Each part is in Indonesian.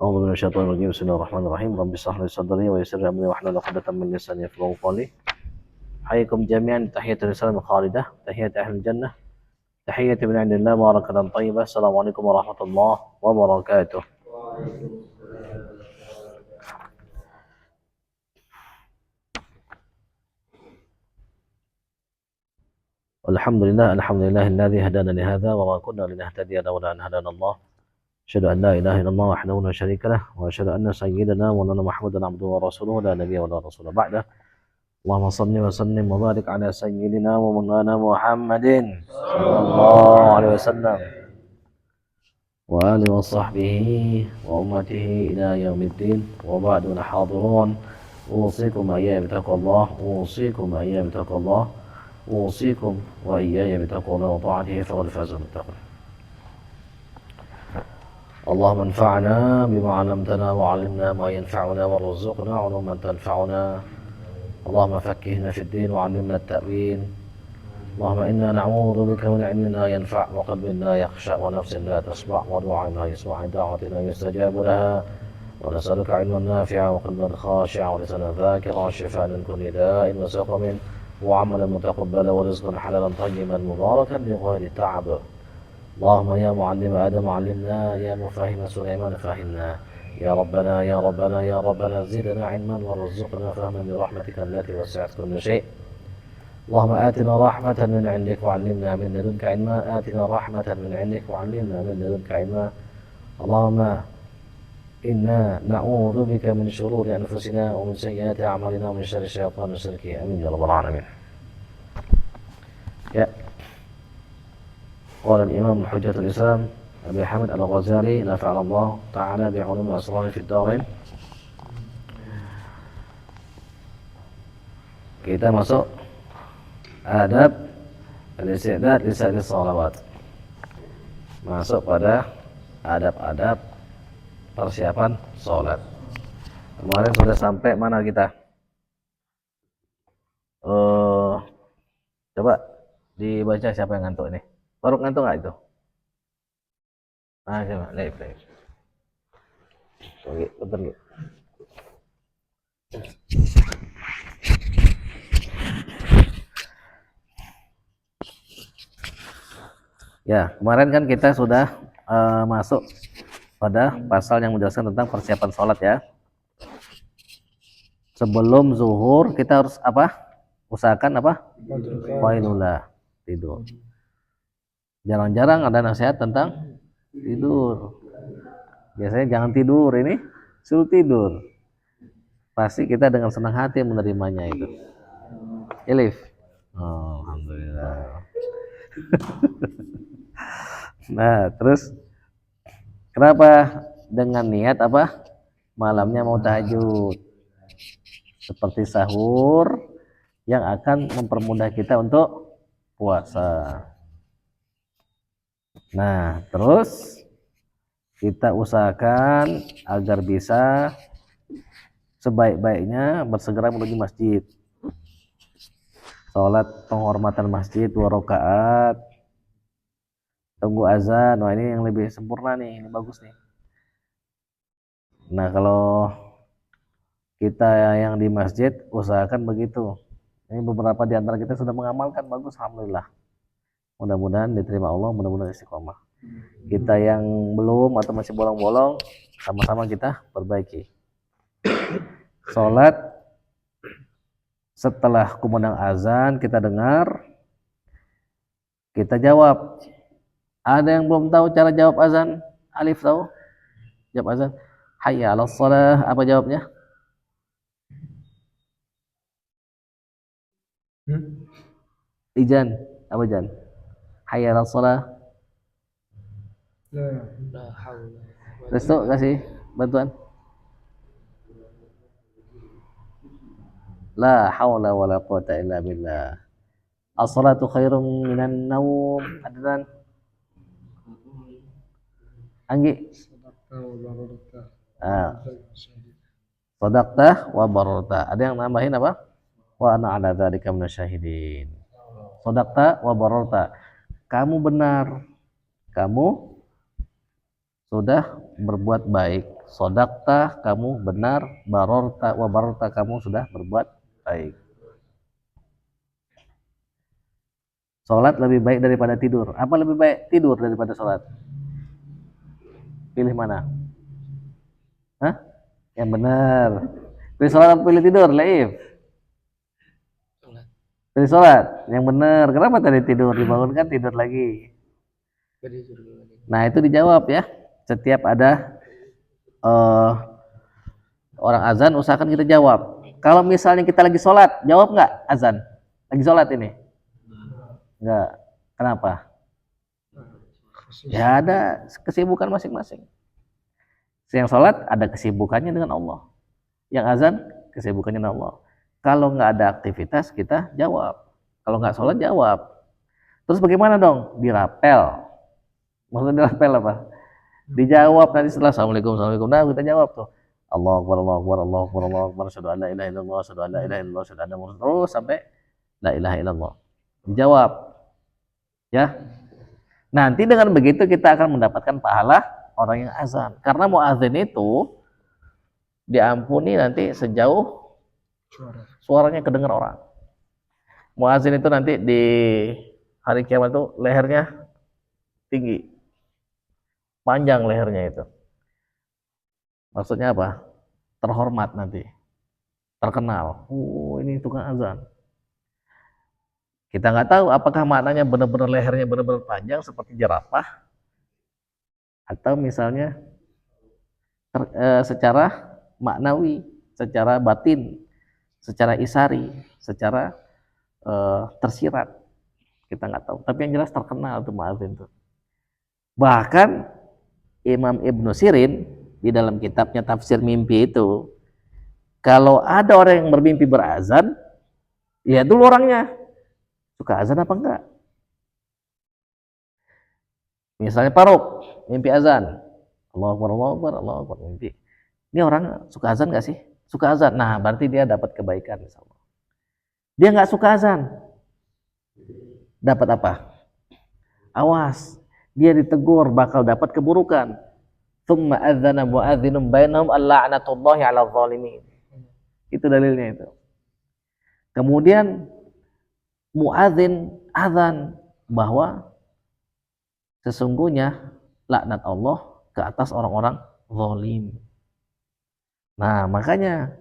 أعوذ بالله من الشيطان الرجيم بسم الله الرحمن الرحيم رب اشرح لي صدري ويسر لي أمري واحلل عقدة من لساني يفقهوا قولي حياكم جميعا تحية الإسلام الخالدة تحية أهل الجنة تحية من عند الله مباركة طيبة السلام عليكم ورحمة الله وبركاته. الحمد لله الذي هدانا لهذا وما كنا لنهتدي لولا أن هدانا الله أشهد أن لا إله إلا الله وحده لا شريك له وأشهد أن سيدنا مولانا محمدا عبده ورسوله لا نبي ولا رسول بعده اللهم صل وسلم وبارك على سيدنا ومولانا محمد صلى الله عليه وسلم وآله وصحبه وأمته إلى يوم الدين وبعد حاضرون أوصيكم أيام بتقوى الله أوصيكم أيام بتقوى الله أوصيكم وإياي بتقوى الله وطاعته فقد فاز المتقون. اللهم انفعنا بما علمتنا وعلمنا ما ينفعنا وارزقنا علوما تنفعنا. اللهم فكهنا في الدين وعلمنا التأويل. اللهم إنا نعوذ بك من علم لا ينفع وقلب لا يخشع ونفس لا تشبع ودعاء لا يسمع دعوة لا يستجاب لها ونسألك علما نافعا وقلبا خاشعا ولسانا ذاكرا شفاء من كل داء وسقم وعملا متقبلا ورزقا حلالا طيبا مباركا بغير تعب. اللهم يا معلم آدم علمنا يا مفهم سليمان فهمنا يا ربنا يا ربنا يا ربنا زدنا علما وارزقنا فهما برحمتك التي وسعت كل شيء. اللهم آتنا رحمة من عندك وعلمنا من لدنك علما آتنا رحمة من عندك وعلمنا من لدنك علما. اللهم إنا نعوذ بك من شرور أنفسنا ومن سيئات أعمالنا ومن شر الشيطان الشركي آمين يا رب العالمين. Ya. قال الإمام حجة الإسلام أبي حامد الغزالي نفعنا الله تعالى بعلوم الأسرار في الدارين. Kita masuk adab al-isti'dad li sa'ri shalawat. Masuk pada adab-adab persiapan sholat. Kemarin sudah sampai mana kita? Coba dibaca siapa yang ngantuk ini? Baru ngantuk nggak itu? Coba lihat. Oke, betul gitu. Ya, kemarin kan kita sudah masuk pada pasal yang menjelaskan tentang persiapan sholat ya. Sebelum zuhur kita harus apa? Usahakan apa? Qailula, tidur. Jarang-jarang ada nasihat tentang tidur. Biasanya jangan tidur, ini suruh tidur. Pasti kita dengan senang hati menerimanya itu. Elif. Oh, alhamdulillah. Nah, terus kenapa dengan niat apa? Malamnya mau tahajud. Seperti sahur yang akan mempermudah kita untuk puasa. Nah, terus kita usahakan agar bisa sebaik-baiknya bersegera menuju masjid. Sholat penghormatan masjid 2 rakaat. Tunggu azan. Wah, ini yang lebih sempurna nih, ini bagus nih. Nah, kalau kita yang di masjid usahakan begitu. Ini beberapa di antara kita sudah mengamalkan, bagus, alhamdulillah. Mudah-mudahan diterima Allah, mudah-mudahan istiqomah. Kita yang belum atau masih bolong-bolong, sama-sama kita perbaiki. Sholat setelah kumandang azan kita dengar, kita jawab. Ada yang belum tahu cara jawab azan? Alif tahu? Jawab azan. Hayya 'alas shalah, apa jawabnya? Ijan, apa Jan? Hayya 'alas shalah. La haula. Restu kasih bantuan. La haula wala quwata illa billah. As-salatu khairum minan naum. Adnan. Anggi. Sadaqta wa bararta. Ada yang nambahin apa? Wa ana ala dzalika minasyahidin. Sadaqta wa bararta. Kamu benar. Kamu sudah berbuat baik Sodakta, kamu benar. Barorta wa barorta, kamu sudah berbuat baik. Sholat lebih baik daripada tidur. Apa lebih baik, tidur daripada sholat? Pilih mana? Hah? Yang benar. Pilih sholat atau pilih tidur, Laif? Pilih sholat. Yang benar. Kenapa tadi tidur? Dibangunkan tidur lagi. Nah, itu dijawab ya. Setiap ada orang azan, usahakan kita jawab. Kalau misalnya kita lagi sholat, jawab nggak azan? Lagi sholat ini? Nggak. Kenapa? Ya ada kesibukan masing-masing. Yang sholat ada kesibukannya dengan Allah. Yang azan kesibukannya dengan Allah. Kalau nggak ada aktivitas, kita jawab. Kalau nggak sholat, jawab. Terus bagaimana dong? Dirapel. Maksudnya dirapel apa? Dijawab nanti setelah Assalamualaikum, Assalamualaikum. Nah, kita jawab tuh. Allahu Akbar, Allahu Akbar, Allahu Akbar, Allahu Akbar, asyhadu an la ilaha illallah, asyhadu an la ilaha illallah, asyhadu anna Muhammadar Rasulullah, terus sampai la ilaha illallah. Dijawab. Ya. Nanti dengan begitu kita akan mendapatkan pahala orang yang azan. Karena muadzin itu diampuni nanti sejauh suaranya kedengar orang. Muadzin itu nanti di hari kiamat itu lehernya tinggi, panjang lehernya itu. Maksudnya apa? Terhormat nanti, terkenal. Ini tukang azan. Kita nggak tahu apakah maknanya benar-benar lehernya benar-benar panjang seperti jerapah, atau misalnya secara maknawi, secara batin, secara isari, secara tersirat. Kita nggak tahu. Tapi yang jelas terkenal tuh muadzin tuh. Bahkan Imam Ibnu Sirin di dalam kitabnya Tafsir Mimpi itu, kalau ada orang yang bermimpi berazan, lihat dulu orangnya suka azan apa enggak. Misalnya Faruk mimpi azan, Allahu Akbar, Allahu Akbar, Allahu Akbar, mimpi. Ini orang suka azan nggak sih? Suka azan. Nah, berarti dia dapat kebaikan. Dia nggak suka azan, dapat apa? Awas, dia ditegur bakal dapat keburukan. Tsumma adzana muadzinun bainahum al-la'natullahi 'alal zalimin. Itu dalilnya itu. Kemudian muadzin azan bahwa sesungguhnya laknat Allah ke atas orang-orang zalim. Nah, makanya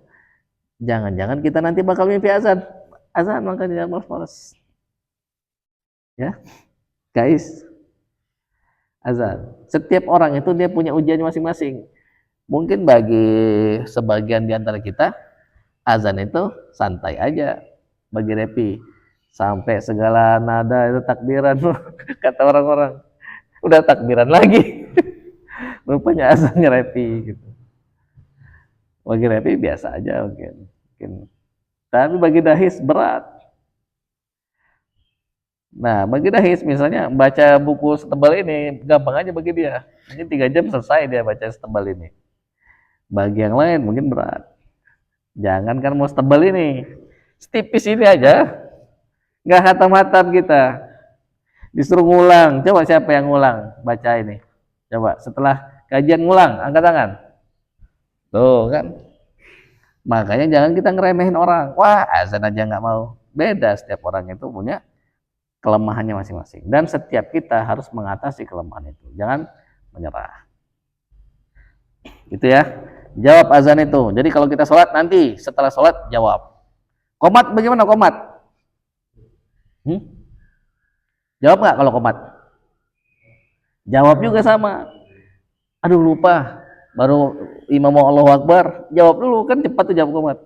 jangan-jangan kita nanti bakal mimpi azan. Azan makanya jangan malas-malas. Ya. Guys, azan. Setiap orang itu dia punya ujiannya masing-masing. Mungkin bagi sebagian di antara kita, azan itu santai aja. Bagi Repi, sampai segala nada itu takbiran, kata orang-orang. Udah takbiran lagi. Rupanya azannya Repi gitu. Bagi Repi biasa aja mungkin. Tapi bagi Dahis berat. Nah, bagi Dahis misalnya baca buku setebal ini gampang aja bagi dia. Mungkin 3 jam selesai dia baca setebal ini. Bagi yang lain mungkin berat. Jangan kan mau setebal ini, setipis ini aja, nggak hatam-hatam kita. Disuruh ngulang. Coba siapa yang ngulang baca ini? Coba setelah kajian ngulang, angkat tangan. Tuh kan. Makanya jangan kita ngeremehin orang. Wah, azan aja nggak mau. Beda, setiap orang itu punya kelemahannya masing-masing. Dan setiap kita harus mengatasi kelemahan itu. Jangan menyerah. Gitu ya. Jawab azan itu. Jadi kalau kita sholat nanti setelah sholat jawab. Qomat bagaimana qomat? Jawab nggak kalau qomat? Jawab juga sama. Aduh lupa. Baru imam mau Allahu Akbar. Jawab dulu kan cepat tuh jawab qomat.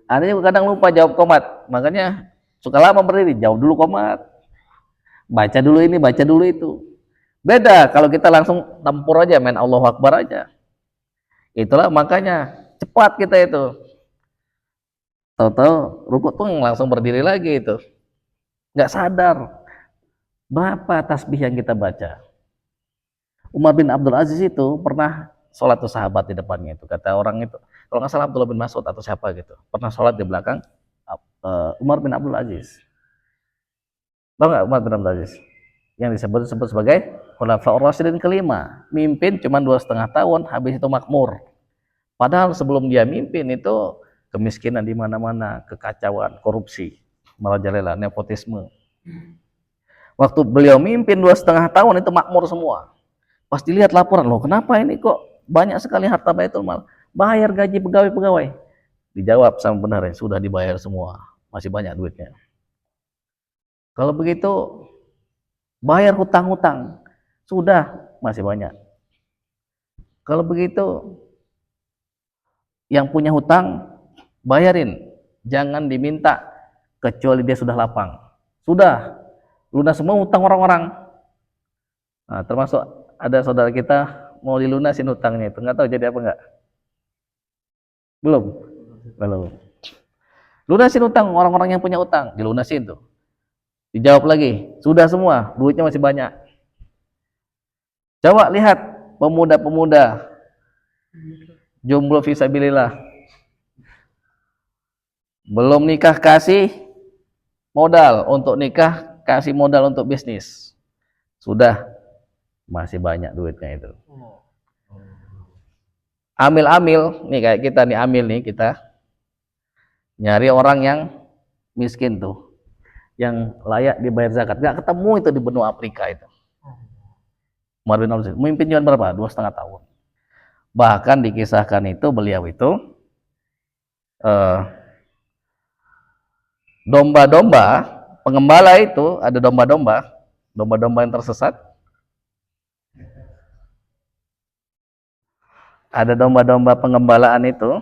Ada yang kadang lupa jawab qomat. Makanya suka lama berdiri. Jawab dulu qomat. Baca dulu ini, baca dulu itu. Beda kalau kita langsung tempur aja, main Allahu Akbar aja. Itulah makanya cepat kita itu. Tahu-tahu rukuk tuh langsung berdiri lagi itu. Nggak sadar berapa tasbih yang kita baca. Umar bin Abdul Aziz itu pernah sholat tuh sahabat di depannya itu. Kata orang itu, kalau nggak salah Abdullah bin Mas'ud atau siapa gitu. Pernah sholat di belakang Umar bin Abdul Aziz. Tahu nggak Umar bin Abdul Aziz? yang disebut sebagai Khulafaur Rasyidin kelima. Mimpin cuma 2,5 tahun, habis itu makmur. Padahal sebelum dia mimpin itu kemiskinan di mana-mana, kekacauan, korupsi, merajalela, nepotisme. Waktu beliau mimpin 2,5 tahun itu makmur semua. Pas dilihat laporan, loh kenapa ini kok banyak sekali harta Baitul Mal? Bayar gaji pegawai-pegawai. Dijawab sama benar, sudah dibayar semua, masih banyak duitnya. Kalau begitu bayar hutang-hutang, sudah masih banyak. Kalau begitu yang punya hutang bayarin, jangan diminta kecuali dia sudah lapang. Sudah lunas semua hutang orang-orang. Nah, termasuk ada saudara kita mau dilunasin hutangnya itu, nggak tahu jadi apa nggak? Belum. Lunasin hutang orang-orang yang punya hutang, dilunasin tuh. Dijawab lagi, sudah semua, duitnya masih banyak. Coba lihat pemuda-pemuda jomblo fisabilillah, belum nikah kasih modal untuk nikah, kasih modal untuk bisnis, sudah masih banyak duitnya itu. Amil-amil nih, kayak kita nih, amil nih, kita nyari orang yang miskin tuh, yang layak dibayar zakat, nggak ketemu itu di benua Afrika itu. Umar bin Abdul Aziz memimpin cuma berapa? 2,5 tahun. Bahkan dikisahkan itu beliau itu domba-domba pengembala itu, ada domba-domba yang tersesat, ada domba-domba pengembalaan itu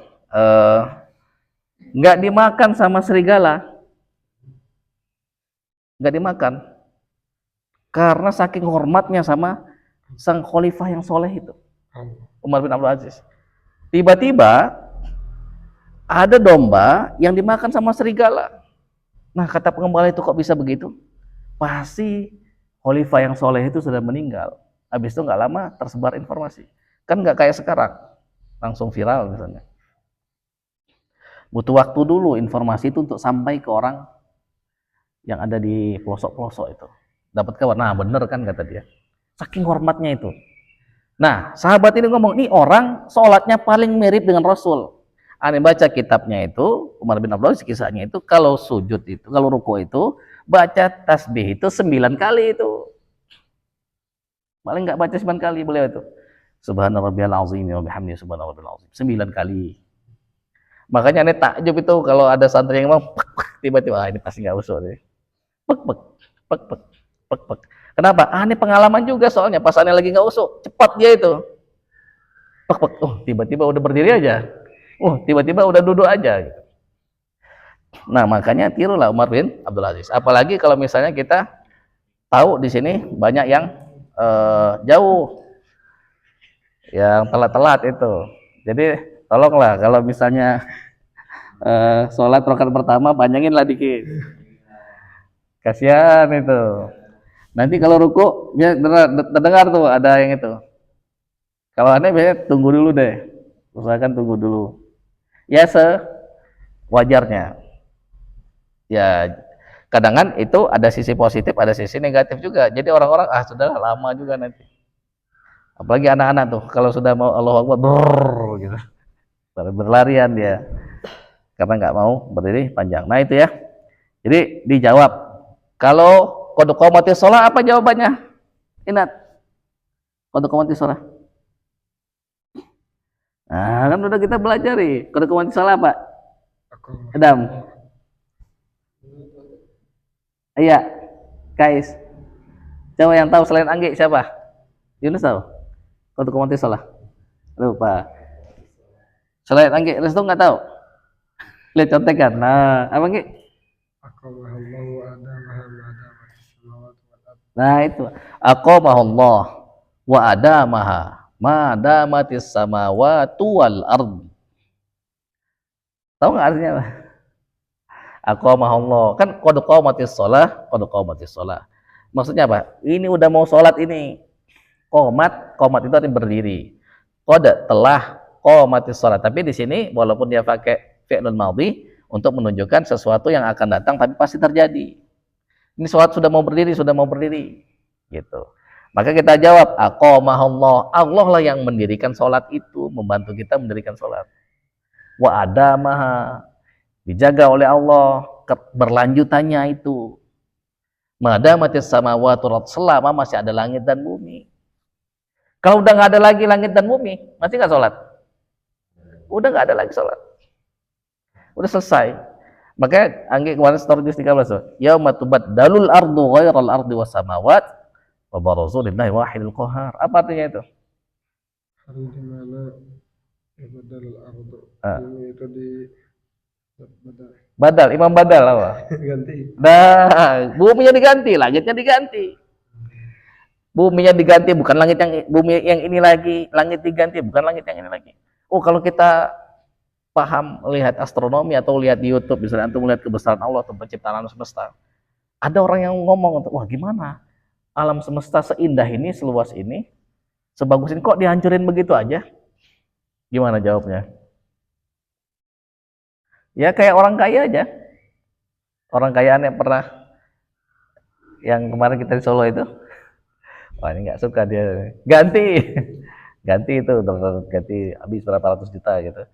nggak dimakan sama serigala, nggak dimakan karena saking hormatnya sama sang khalifah yang soleh itu, Umar bin Abdul Aziz. Tiba-tiba ada domba yang dimakan sama serigala. Nah, kata pengembala itu, kok bisa begitu? Pasti khalifah yang soleh itu sudah meninggal. Habis itu nggak lama tersebar informasi. Kan nggak kayak sekarang, langsung viral misalnya. Butuh waktu dulu informasi itu untuk sampai ke orang yang ada di pelosok-pelosok itu. Dapat kabar, nah bener kan kata dia. Saking hormatnya itu. Nah, sahabat ini ngomong, nih orang sholatnya paling mirip dengan Rasul. Aneh baca kitabnya itu, Umar bin Abdul Aziz kisahnya itu, kalau sujud itu, kalau ruku itu, baca tasbih itu 9 kali itu. Paling nggak baca 9 kali beliau itu. Subhanarabbiyal azim wa bihamdihi subhanarabbiyal azim. 9 kali. Makanya aneh takjub itu kalau ada santri yang ngomong, tiba-tiba, ini pasti nggak usuk deh. Pek. Kenapa? Ini pengalaman juga soalnya, pas aneh lagi nggak usuk, cepat dia itu. Pek. Oh, tiba-tiba udah berdiri aja. Oh, tiba-tiba udah duduk aja. Nah, makanya tirulah Umar bin Abdul Aziz. Apalagi kalau misalnya kita tahu di sini banyak yang jauh, yang telat-telat itu. Jadi tolonglah kalau misalnya sholat rakaat pertama panjanginlah dikit. Kasihan itu. Nanti kalau ruku dia terdengar tuh ada yang itu. Kalau aneh biasanya tunggu dulu deh. Usahakan tunggu dulu. Ya sewajarnya. Ya kadang kan itu ada sisi positif, ada sisi negatif juga. Jadi orang-orang sudahlah, lama juga nanti. Apalagi anak-anak tuh kalau sudah mau Allahu Akbar gitu. Berlarian dia. Karena nggak mau berdiri panjang. Nah itu ya. Jadi dijawab. Kalau qad qamatis shalah, apa jawabannya? Ingat. Qad qamatis shalah. Nah, kan udah kita belajari. Qad qamatis shalah apa? Adam. Iya. Kais. Coba yang tahu selain Anggi siapa? Yunus tahu? Qad qamatis shalah. Lupa. Selain Anggi, Restu nggak tahu? Lihat contekan. Nah, apa Anggi? Nah itu, aqamahullah wa adamaha ma damatis samawati wal ard. Tahu nggak artinya apa? Aqamahullah, kan qad qamatis shalah. Maksudnya apa? Ini udah mau sholat ini. Qomat itu artinya berdiri. Qad telah qamatis shalah. Tapi di sini walaupun dia pakai fi'lun madhi untuk menunjukkan sesuatu yang akan datang tapi pasti terjadi. Ini sholat sudah mau berdiri. gitu. Maka kita jawab, aqamahullah, Allah lah yang mendirikan sholat itu, membantu kita mendirikan sholat. Wa adamaha, dijaga oleh Allah berlanjutannya itu. Madamatis samawati wal ardh, selama masih ada langit dan bumi. Kalau udah nggak ada lagi langit dan bumi, masih nggak sholat? Udah nggak ada lagi sholat. Udah selesai. Makanya Anggi kemarin story juz 13 tuh. Yauma tubaddalul ardu ghairal ardi was samawat wa barazu lillahi wahidil qahar. Apa artinya itu? Hari di mana badalul ardu. Ini itu di Badal, Imam Badal apa? ganti. Nah, buminya diganti, langitnya diganti. Buminya diganti, bukan langit yang bumi yang ini lagi, langit diganti, bukan langit yang ini lagi. Oh, kalau kita paham lihat astronomi atau lihat di YouTube, misalnya antum melihat kebesaran Allah atau penciptaan alam semesta, ada orang yang ngomong, wah gimana alam semesta seindah ini, seluas ini, sebagus ini, kok dihancurin begitu aja? Gimana jawabnya? Ya kayak orang kaya aja, orang kayaan yang pernah, yang kemarin kita di Solo itu, wah ini nggak suka dia, ganti itu, ganti habis berapa ratus juta gitu.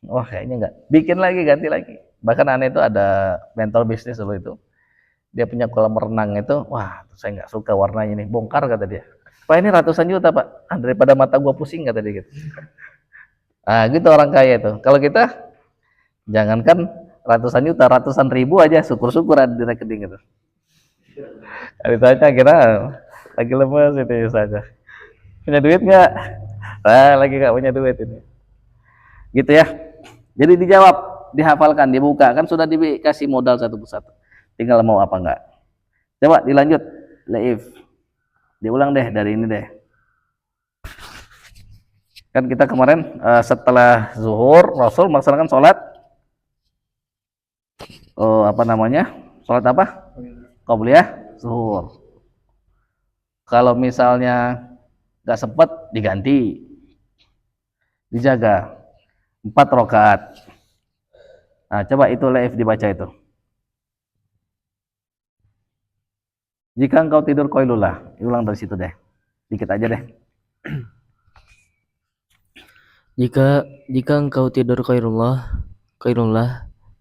Wah kayaknya nggak, bikin lagi, ganti lagi. Bahkan aneh itu ada mentor bisnis dulu itu, dia punya kolam renang itu, wah saya nggak suka warnanya ini, bongkar kata dia. Pak ini ratusan juta pak, daripada mata gua pusing kata dia gitu. Nah gitu orang kaya itu. Kalau kita jangankan ratusan juta, ratusan ribu aja syukur-syukur ada di rekening itu. Ditanya kira lagi lemes itu saja. Punya duit nggak? Nah, lagi nggak punya duit ini. Gitu ya. Jadi dijawab, dihafalkan, dibuka, kan sudah dikasih modal satu persatu. Tinggal mau apa enggak. Coba dilanjut, Laif. Diulang deh dari ini deh. Kan kita kemarin setelah zuhur Rasul melaksanakan sholat apa namanya? Sholat apa? Qobliyah zuhur. Kalau misalnya nggak sempat diganti, dijaga 4 rakaat. Nah, coba itu Laif dibaca itu. Jika engkau tidur qailulah, ulang dari situ deh. Dikit aja deh. Jika engkau tidur qailullah,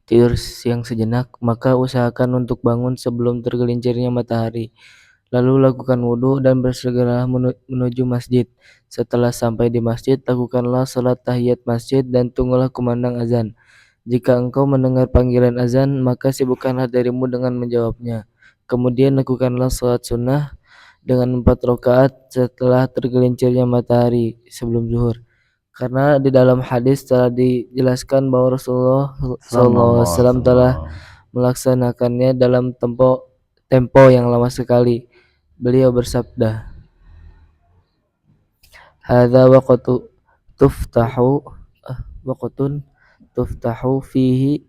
tidur siang sejenak, maka usahakan untuk bangun sebelum tergelincirnya matahari. Lalu lakukan wudhu dan bersegera menuju masjid. Setelah sampai di masjid, lakukanlah salat tahiyat masjid dan tunggulah kumandang azan. Jika engkau mendengar panggilan azan, maka sibukkanlah dirimu dengan menjawabnya. Kemudian lakukanlah salat sunnah dengan 4 rakaat setelah tergelincirnya matahari sebelum zuhur. Karena di dalam hadis telah dijelaskan bahwa Rasulullah SAW telah melaksanakannya dalam tempo yang lama sekali. Beliau bersabda, "Hadza waqtun tuftahu fihi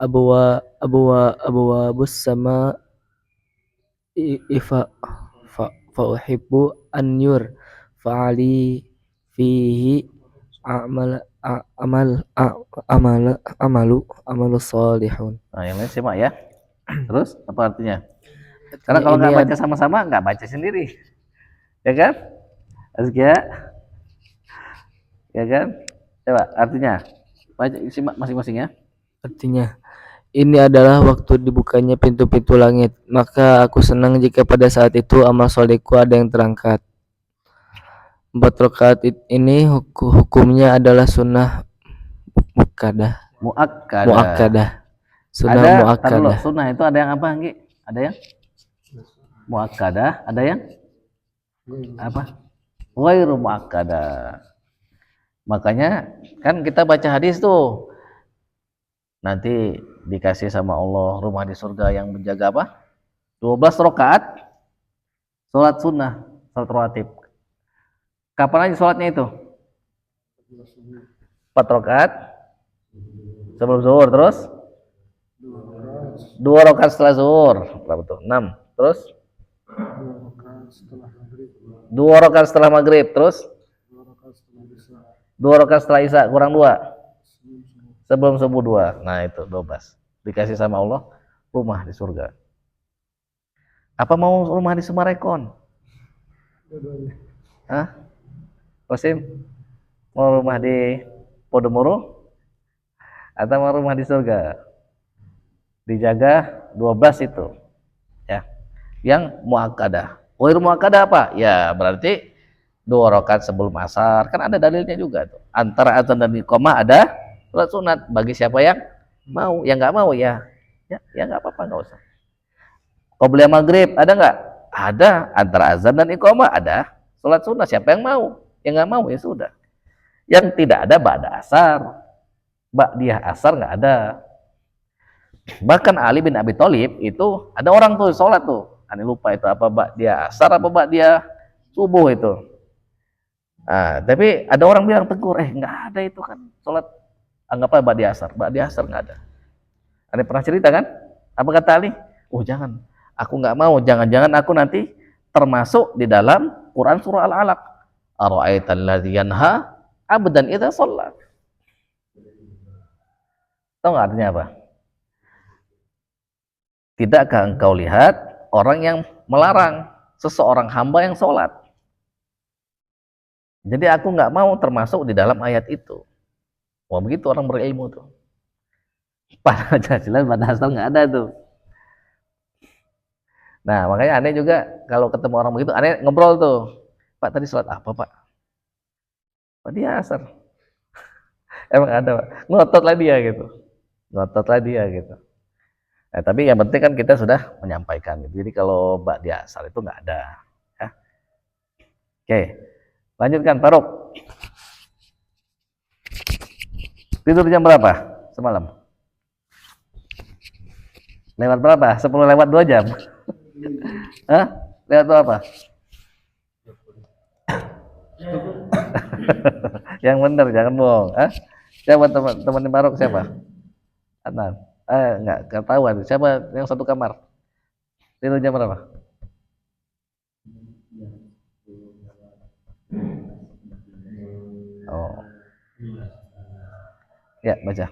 abwabus sama fa uhibbu an fa'ali fihi amalu salihun." Nah, yang lain simak ya. Terus apa artinya? Karena kalau nggak baca sama-sama, nggak baca sendiri, ya kan? Azkia, ya kan? Coba artinya, baca simak masing-masing ya. Artinya, ini adalah waktu dibukanya pintu-pintu langit. Maka aku senang jika pada saat itu amal solehku ada yang terangkat. 4 rakaat ini hukumnya adalah sunnah muakkadah. Sunnah muakkadah. Sunnah itu ada yang apa, Anggi? Ada yang muakkadah, ada yang apa? Ghairu muakkadah. Makanya kan kita baca hadis tuh, nanti dikasih sama Allah rumah di surga yang menjaga apa? 12 rakaat sholat sunnah, sholat rawatib. Kapan aja sholatnya itu? 4 rakaat sebelum zuhur, terus 2 rakaat setelah zuhur, berapa tuh? 6. Terus 2 rakaat setelah maghrib, terus 2 rakaat setelah isya, kurang 2 sebelum subuh 2. Nah itu 12. Dikasih sama Allah rumah di surga. Apa mau rumah di Sumarekon? Dua-duanya. Hah? Kosim, mau rumah di Podomoro atau mau rumah di surga? Dijaga 12 itu, ya. Yang muakkadah. Ghair muakkadah apa? Ya berarti 2 rakaat sebelum asar. Kan ada dalilnya juga tuh. Antara azan dan iqamah ada salat sunat bagi siapa yang mau. Yang nggak mau ya nggak apa-apa, nggak usah. Qobliyah maghrib ada nggak? Ada. Antara azan dan iqamah ada salat sunat. Siapa yang mau? Yang nggak mau ya sudah. Yang tidak ada ba'da asar. Ba'diyah asar nggak ada. Bahkan Ali bin Abi Thalib itu ada orang tuh sholat tuh. Ani lupa itu apa ba'diyah asar apa ba'diyah subuh itu. Nah, tapi ada orang bilang tegur, nggak ada itu kan sholat anggaplah ba'diyah asar nggak ada. Ani pernah cerita kan? Apa kata Ali? Oh jangan, aku nggak mau, jangan-jangan aku nanti termasuk di dalam Quran surah Al-Alaq. Ara'aital ladzi yanha 'abdan idza shalla. Tahu nggak artinya apa? Tidakkah engkau lihat orang yang melarang seseorang hamba yang sholat? Jadi aku nggak mau termasuk di dalam ayat itu. Wah begitu orang berilmu tuh. Padahal jelas pada asal nggak ada tuh. Nah makanya aneh juga kalau ketemu orang begitu, aneh ngobrol tuh. Pak tadi sholat apa pak? Pak dia asar. Emang ada pak? Ngototlah dia gitu. Nah, tapi yang penting kan kita sudah menyampaikan gitu. Jadi kalau ba'diyah asar itu nggak ada. Ya. Oke, lanjutkan Faruk. Tidur jam berapa semalam? Lewat berapa? 10 lewat 2 jam? Hah? Lewat berapa? Yang benar, jangan bohong. Siapa teman Faruk siapa? Adnan. Enggak ketahuan. Siapa yang satu kamar? Tidur jam berapa? Oh. Ya, baca.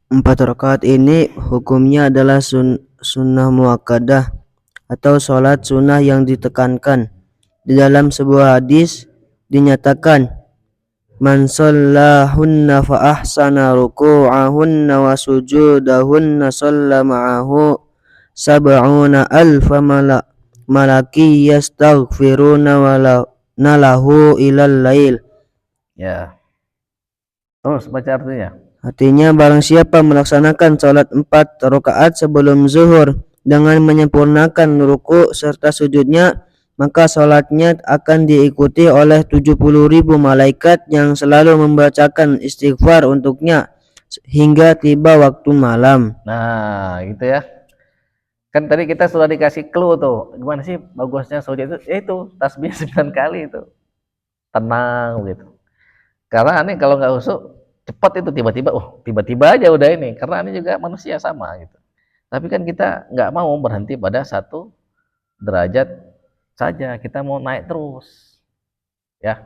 Empat rakaat ini hukumnya adalah sunnah muakkadah atau sholat sunnah yang ditekankan. Di dalam sebuah hadis dinyatakan, man shallahunna fa ahsana ruku'ahunna wa sujudahunna shalla ma'ahu sab'una alfa malaki yastaghfiruna lahu ilal lail. Ya. Terus baca artinya. Artinya barang siapa melaksanakan sholat 4 rakaat sebelum zuhur dengan menyempurnakan ruku serta sujudnya, maka sholatnya akan diikuti oleh 70.000 malaikat yang selalu membacakan istighfar untuknya hingga tiba waktu malam. Nah, gitu ya. Kan tadi kita sudah dikasih clue tuh. Gimana sih bagusnya sujud itu? Itu tasbih 9 kali itu. Tenang gitu. Karena aneh kalau nggak usuk cepat itu tiba-tiba aja udah ini. Karena aneh juga manusia sama gitu. Tapi kan kita nggak mau berhenti pada satu derajat saja, kita mau naik terus ya.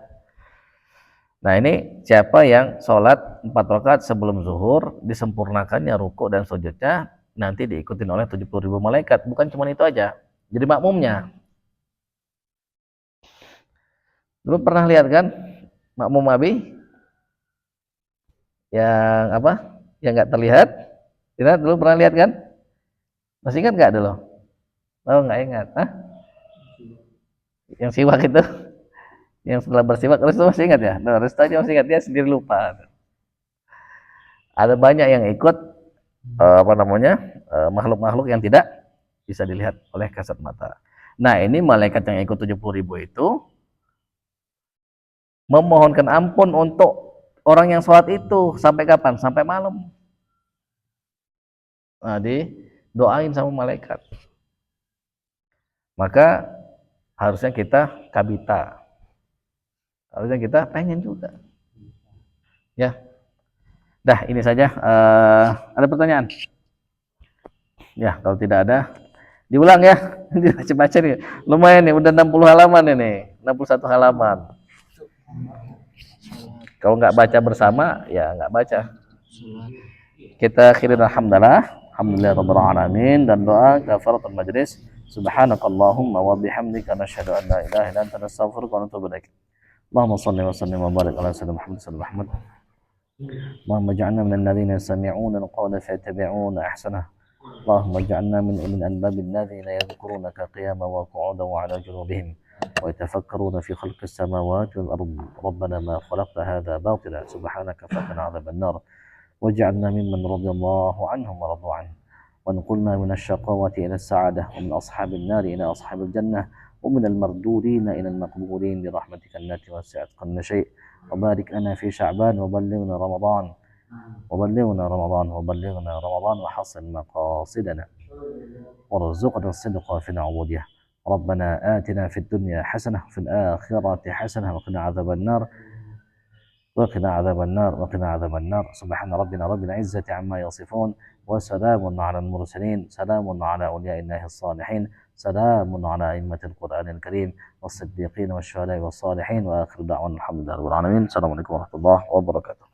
Nah ini siapa yang sholat 4 rakaat sebelum zuhur disempurnakannya ruku dan sujudnya, nanti diikutin oleh 70.000 malaikat. Bukan cuma itu aja, jadi makmumnya. Dulu pernah lihat kan makmum Abi yang apa, yang nggak terlihat? Kita dulu pernah lihat kan? Masih ingat nggak dulu? Oh nggak ingat. Yang siwak itu, yang setelah bersiwak, Restu masih ingat ya? Nah, Restu aja masih ingat, dia sendiri lupa. Ada banyak yang ikut makhluk-makhluk yang tidak bisa dilihat oleh kasat mata. Nah ini malaikat yang ikut 70.000 itu memohonkan ampun untuk orang yang sholat itu sampai kapan? Sampai malam. Nah, didoain sama malaikat. Maka harusnya kita kabita. Harusnya kita pengen juga. Ya. Dah, ini saja. Ada pertanyaan? Ya, kalau tidak ada, diulang ya. Baca-baca nih. Lumayan nih, udah 60 halaman ini. 61 halaman. Kalau nggak baca bersama, ya nggak baca. Kita akhirin alhamdulillah. Alhamdulillahirabbil alamin. Dan doa kafaratul majlis. Subhanakallahumma wa bihamdika nasyhadu an la ilaha illa anta nastaghfiruka wa natubu ilaik. Allahumma shalli wa sallim wa barik ala sayyidina Muhammad sallallahu alaihi wasallam. اللهم اجعلنا من الذين يستمعون القول فيتبعون احسنه. اللهم اجعلنا من اولي الالباب الذين يذكرونك قياما وقعودا وعلى جنوبهم ويتفكرون في خلق السماوات والارض. ربنا ما خلقت هذا باطلا سبحانك فقنا عذاب النار واجعلنا ممن رضي الله عنهم ورضوا عنه وانقلنا من الشقاوة إلى السعادة ومن أصحاب النار إلى أصحاب الجنة ومن المردودين إلى المقبولين برحمتك التي وسعت كل شيء. وبارك لنا في شعبان وبلغنا رمضان وحصل مقاصدنا وارزقنا الصدق في العبودية. ربنا آتنا في الدنيا حسنة وفي الآخرة حسنة وقنا عذاب النار. سبحان ربنا رب العزة عما يصفون وسلام على المرسلين سلام على أولياء الله الصالحين سلام على أئمة القرآن الكريم والصديقين والشهداء والصالحين وآخر دعوانا الحمد لله رب العالمين. السلام عليكم ورحمة الله وبركاته.